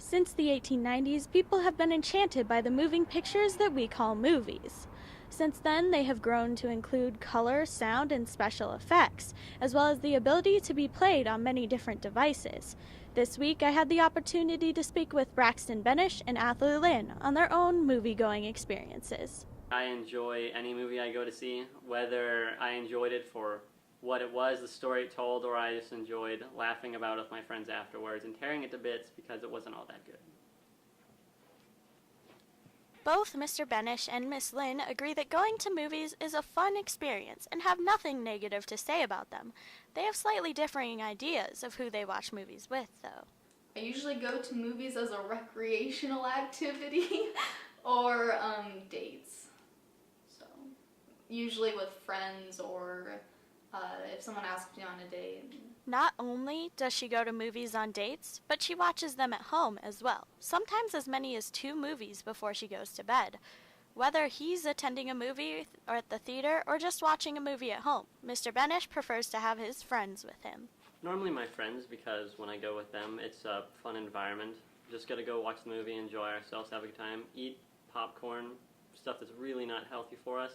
Since the 1890s, people have been enchanted by the moving pictures that we call movies. Since then, they have grown to include color, sound, and special effects, as well as the ability to be played on many different devices. This week, I had the opportunity to speak with Braxton Benish and Athley Lynn on their own movie-going experiences. I enjoy any movie I go to see, whether I enjoyed it for what it was, the story it told, or I just enjoyed laughing about it with my friends afterwards and tearing it to bits because it wasn't all that good. Both Mr. Benish and Miss Lynn agree that going to movies is a fun experience and have nothing negative to say about them. They have slightly differing ideas of who they watch movies with, though. I usually go to movies as a recreational activity or dates. So, usually with friends or if someone asks me on a date. Not only does she go to movies on dates, but she watches them at home as well, sometimes as many as 2 movies before she goes to bed. Whether he's attending a movie or at the theater or just watching a movie at home, Mr. Benish prefers to have his friends with him. Normally my friends, because when I go with them, it's a fun environment. Just gotta go watch the movie, enjoy ourselves, have a good time, eat popcorn, stuff that's really not healthy for us.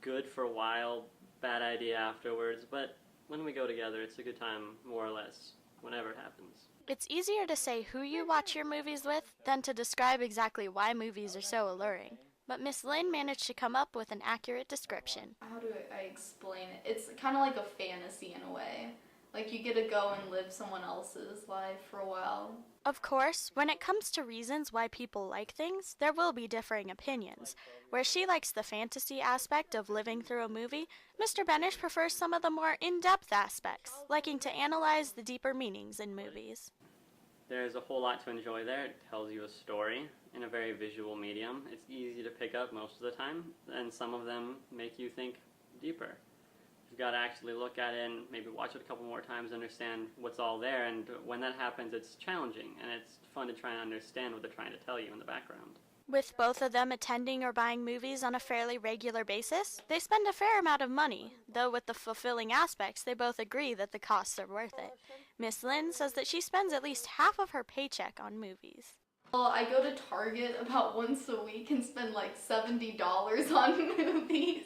Good for a while, bad idea afterwards, but when we go together, it's a good time, more or less, whenever it happens. It's easier to say who you watch your movies with than to describe exactly why movies are so alluring. But Miss Lynn managed to come up with an accurate description. How do I explain it? It's kind of like a fantasy in a way. Like you get to go and live someone else's life for a while. Of course, when it comes to reasons why people like things, there will be differing opinions. Where she likes the fantasy aspect of living through a movie, Mr. Benish prefers some of the more in-depth aspects, liking to analyze the deeper meanings in movies. There's a whole lot to enjoy there. It tells you a story in a very visual medium. It's easy to pick up most of the time, and some of them make you think deeper. You've got to actually look at it and maybe watch it a couple more times, understand what's all there, and when that happens, it's challenging, and it's fun to try and understand what they're trying to tell you in the background. With both of them attending or buying movies on a fairly regular basis, they spend a fair amount of money, though with the fulfilling aspects, they both agree that the costs are worth it. Miss Lynn says that she spends at least half of her paycheck on movies. Well, I go to Target about once a week and spend like $70 on movies.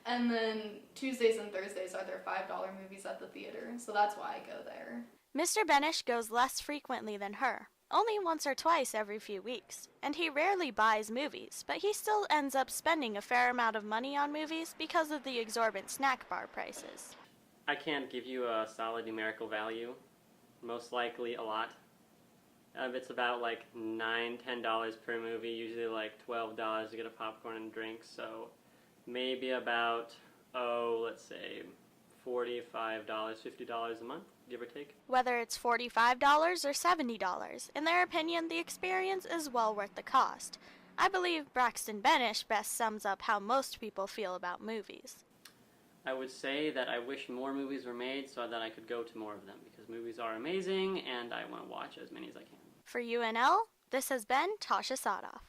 And then Tuesdays and Thursdays are their $5 movies at the theater, so that's why I go there. Mr. Benish goes less frequently than her, only once or twice every few weeks, and he rarely buys movies, but he still ends up spending a fair amount of money on movies because of the exorbitant snack bar prices. I can't give you a solid numerical value. Most likely a lot. It's about like $9–10 per movie, usually like $12 to get a popcorn and drink, so maybe about, let's say $45, $50 a month, give or take. Whether it's $45 or $70, in their opinion, the experience is well worth the cost. I believe Braxton Benish best sums up how most people feel about movies. I would say that I wish more movies were made so that I could go to more of them, because movies are amazing and I want to watch as many as I can. For UNL, this has been Tasha Saathoff.